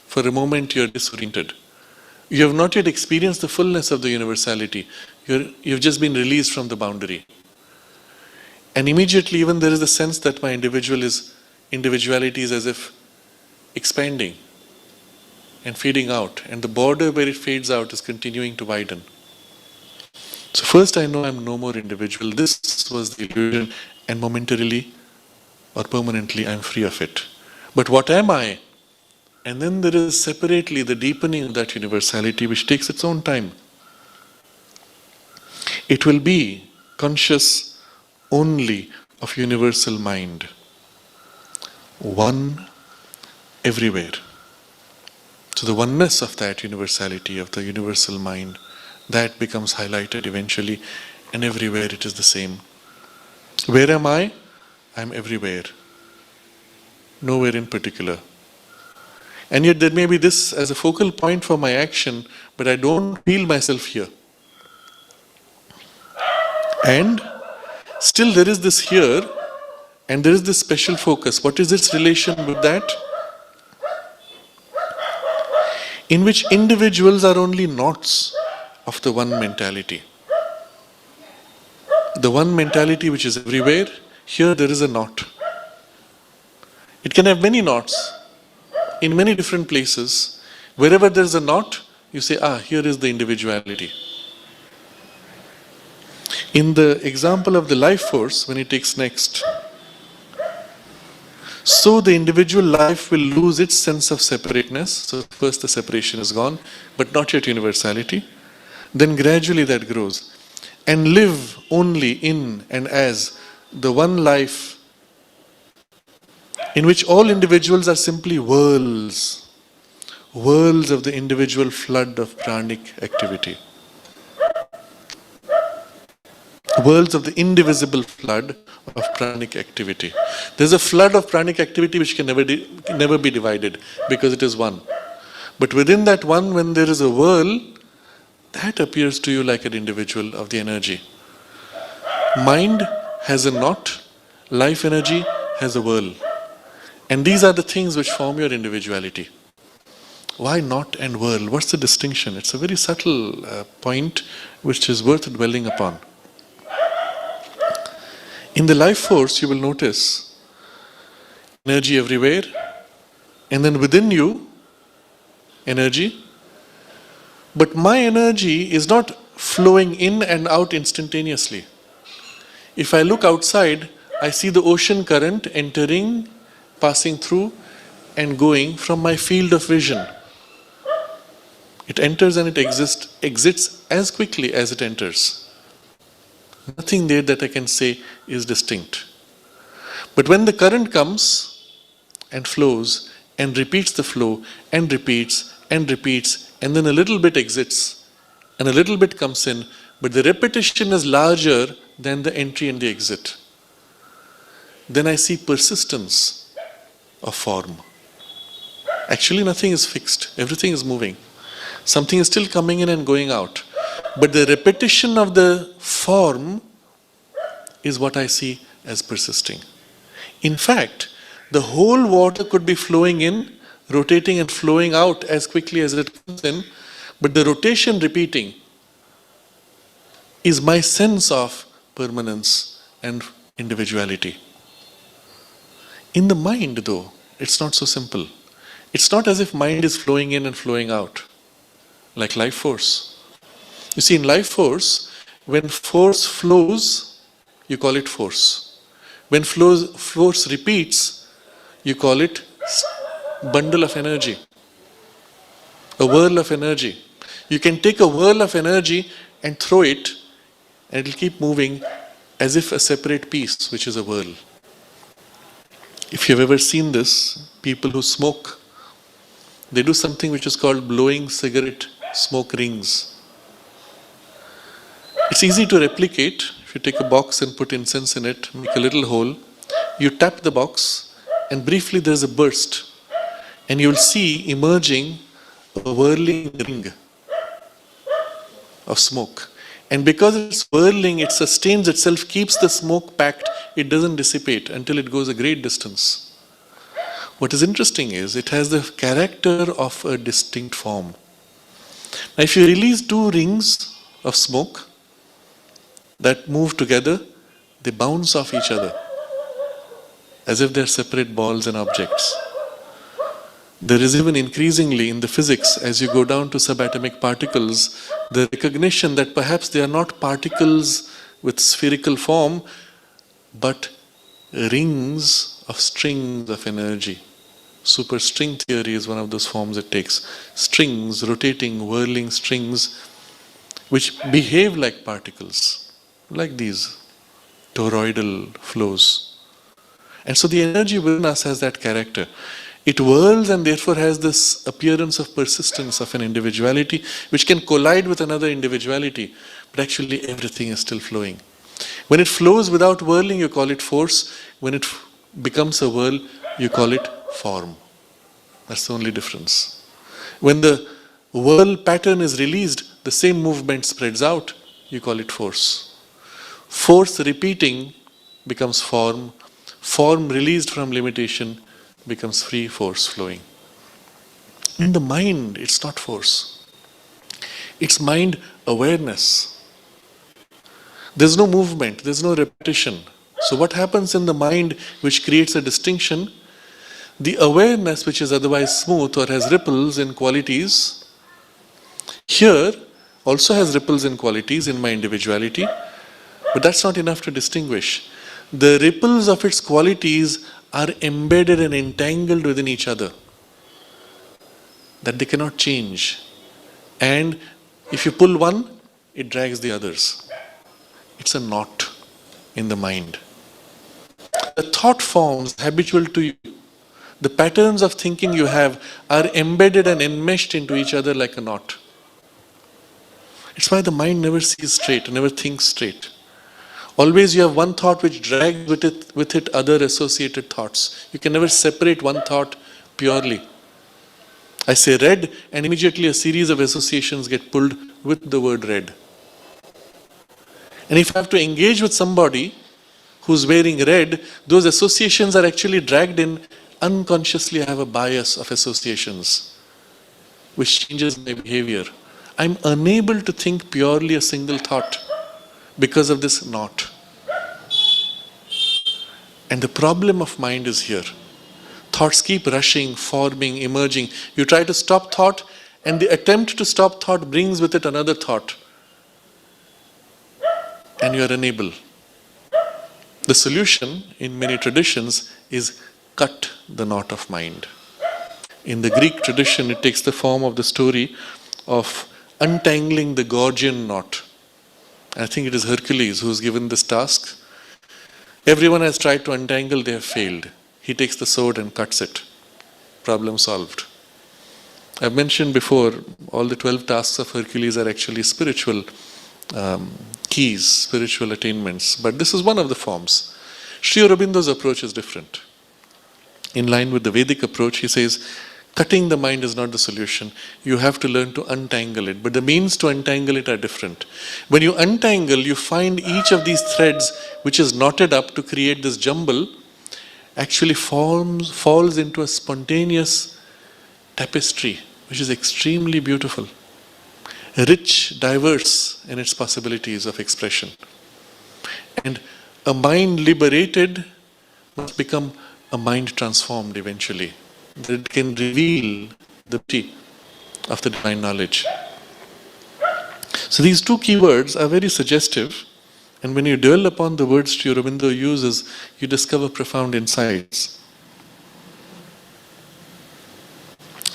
For a moment you're disoriented. You have not yet experienced the fullness of the universality. You've just been released from the boundary. And immediately even there is the sense that my individuality is as if expanding and fading out, and the border where it fades out is continuing to widen. So first I know I'm no more individual. This was the illusion, and momentarily or permanently I'm free of it. But what am I? And then there is separately the deepening of that universality, which takes its own time. It will be conscious only of universal mind, one everywhere. So the oneness of that universality, of the universal mind, that becomes highlighted eventually, and everywhere it is the same. Where am I? I'm everywhere. Nowhere in particular. And yet there may be this as a focal point for my action, but I don't feel myself here. And still there is this here, and there is this special focus. What is its relation with that? In which individuals are only knots of the one mentality. The one mentality which is everywhere, here there is a knot. It can have many knots in many different places. Wherever there is a knot, you say, here is the individuality. In the example of the life force, when it takes next, so the individual life will lose its sense of separateness. So first the separation is gone, but not yet universality. Then gradually that grows. And live only in and as the one life in which all individuals are simply whirls of the individual flood of pranic activity. Whirls of the indivisible flood of pranic activity. There's a flood of pranic activity which can never be divided, because it is one. But within that one, when there is a whirl, that appears to you like an individual of the energy. Mind has a knot, life energy has a whirl. And these are the things which form your individuality. Why knot and whirl? What's the distinction? It's a very subtle point which is worth dwelling upon. In the life force, you will notice energy everywhere, and then within you, energy. But my energy is not flowing in and out instantaneously. If I look outside, I see the ocean current entering, passing through, and going from my field of vision. It enters and it exits as quickly as it enters. Nothing there that I can say is distinct. But when the current comes and flows and repeats the flow and repeats and repeats, and then a little bit exits and a little bit comes in, but the repetition is larger than the entry and the exit, then I see persistence of form. Actually, nothing is fixed, everything is moving. Something is still coming in and going out. But the repetition of the form is what I see as persisting. In fact, the whole water could be flowing in, rotating and flowing out as quickly as it comes in, but the rotation repeating is my sense of permanence and individuality. In the mind, though, it's not so simple. It's not as if mind is flowing in and flowing out, like life force. You see, in life force, when force flows, you call it force. When force repeats, you call it bundle of energy, a whirl of energy. You can take a whirl of energy and throw it, and it will keep moving as if a separate piece, which is a whirl. If you've ever seen this, people who smoke, they do something which is called blowing cigarette smoke rings. It's easy to replicate. If you take a box and put incense in it, make a little hole, you tap the box, and briefly there's a burst, and you'll see emerging a whirling ring of smoke. And because it's whirling, it sustains itself, keeps the smoke packed, it doesn't dissipate until it goes a great distance. What is interesting is it has the character of a distinct form. Now, if you release two rings of smoke that move together, they bounce off each other as if they're separate balls and objects. There is even increasingly in the physics, as you go down to subatomic particles, the recognition that perhaps they are not particles with spherical form, but rings of strings of energy. Superstring theory is one of those forms it takes. Strings, rotating, whirling strings, which behave like particles, like these toroidal flows. And so the energy within us has that character. It whirls and therefore has this appearance of persistence of an individuality which can collide with another individuality, but actually everything is still flowing. When it flows without whirling, you call it force. When it becomes a whirl, you call it form. That's the only difference. When the whirl pattern is released, the same movement spreads out, you call it force. Force repeating becomes form. Form released from limitation becomes free force flowing. In the mind, it's not force. It's mind awareness. There's no movement, there's no repetition. So what happens in the mind which creates a distinction? The awareness which is otherwise smooth or has ripples in qualities, here also has ripples in qualities in my individuality, but that's not enough to distinguish. The ripples of its qualities are embedded and entangled within each other, that they cannot change. And if you pull one, it drags the others. It's a knot in the mind. The thought forms habitual to you, the patterns of thinking you have are embedded and enmeshed into each other like a knot. It's why the mind never sees straight, never thinks straight. Always you have one thought which drags with it other associated thoughts. You can never separate one thought purely. I say red, and immediately a series of associations get pulled with the word red. And if I have to engage with somebody who's wearing red, those associations are actually dragged in. Unconsciously I have a bias of associations which changes my behavior. I'm unable to think purely a single thought because of this knot. And the problem of mind is here. Thoughts keep rushing, forming, emerging. You try to stop thought, and the attempt to stop thought brings with it another thought. And you are unable. The solution in many traditions is cut the knot of mind. In the Greek tradition, it takes the form of the story of untangling the Gordian knot. I think it is Hercules who is given this task. Everyone has tried to untangle, they have failed. He takes the sword and cuts it. Problem solved. I've mentioned before, all the 12 tasks of Hercules are actually spiritual keys, spiritual attainments. But this is one of the forms. Sri Aurobindo's approach is different. In line with the Vedic approach, he says, cutting the mind is not the solution. You have to learn to untangle it. But the means to untangle it are different. When you untangle, you find each of these threads, which is knotted up to create this jumble, actually falls into a spontaneous tapestry, which is extremely beautiful, rich, diverse in its possibilities of expression. And a mind liberated must become a mind transformed eventually. That it can reveal the beauty of the divine knowledge. So these two key words are very suggestive, and when you dwell upon the words Sri Aurobindo uses, you discover profound insights.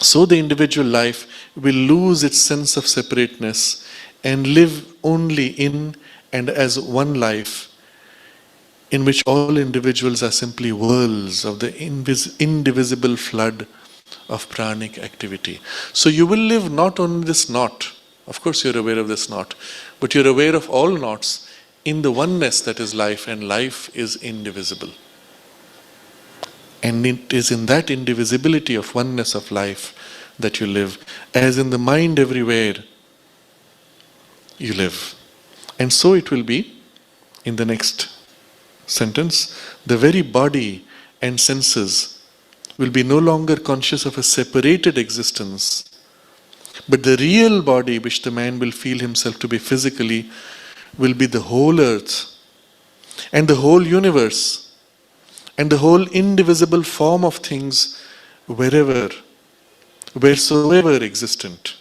So the individual life will lose its sense of separateness and live only in and as one life, in which all individuals are simply whirls of the indivisible flood of pranic activity. So you will live not on this knot, of course you're aware of this knot, but you're aware of all knots in the oneness that is life, and life is indivisible. And it is in that indivisibility of oneness of life that you live, as in the mind everywhere you live. And so it will be in the next sentence, the very body and senses will be no longer conscious of a separated existence, but the real body which the man will feel himself to be physically will be the whole earth and the whole universe and the whole indivisible form of things wheresoever existent.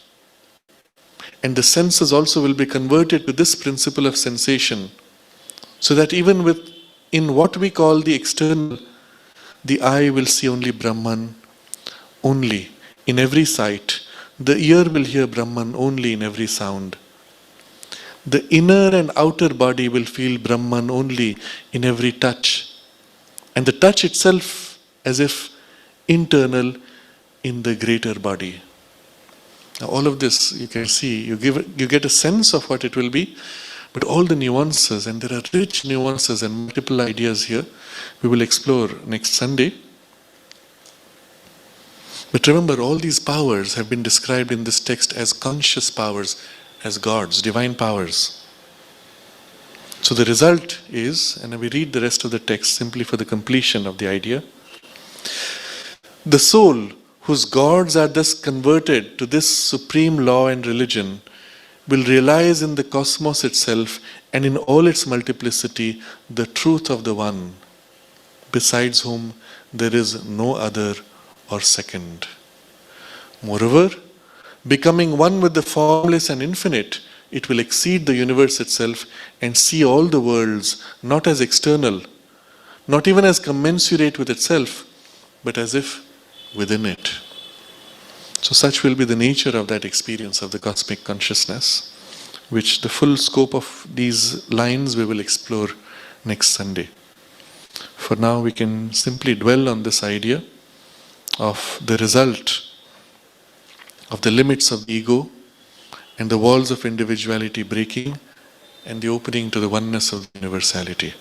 And the senses also will be converted to this principle of sensation, so that even in what we call the external, the eye will see only Brahman only in every sight. The ear will hear Brahman only in every sound. The inner and outer body will feel Brahman only in every touch. And the touch itself as if internal in the greater body. Now all of this you can see, you get a sense of what it will be, but all the nuances, and there are rich nuances and multiple ideas here, we will explore next Sunday. But remember, all these powers have been described in this text as conscious powers, as gods, divine powers. So the result is, and we read the rest of the text simply for the completion of the idea, the soul, whose gods are thus converted to this supreme law and religion, will realize in the cosmos itself and in all its multiplicity the truth of the One, besides whom there is no other or second. Moreover, becoming one with the formless and infinite, it will exceed the universe itself and see all the worlds not as external, not even as commensurate with itself, but as if within it. So such will be the nature of that experience of the cosmic consciousness, which the full scope of these lines we will explore next Sunday. For now we can simply dwell on this idea of the result of the limits of the ego and the walls of individuality breaking and the opening to the oneness of universality.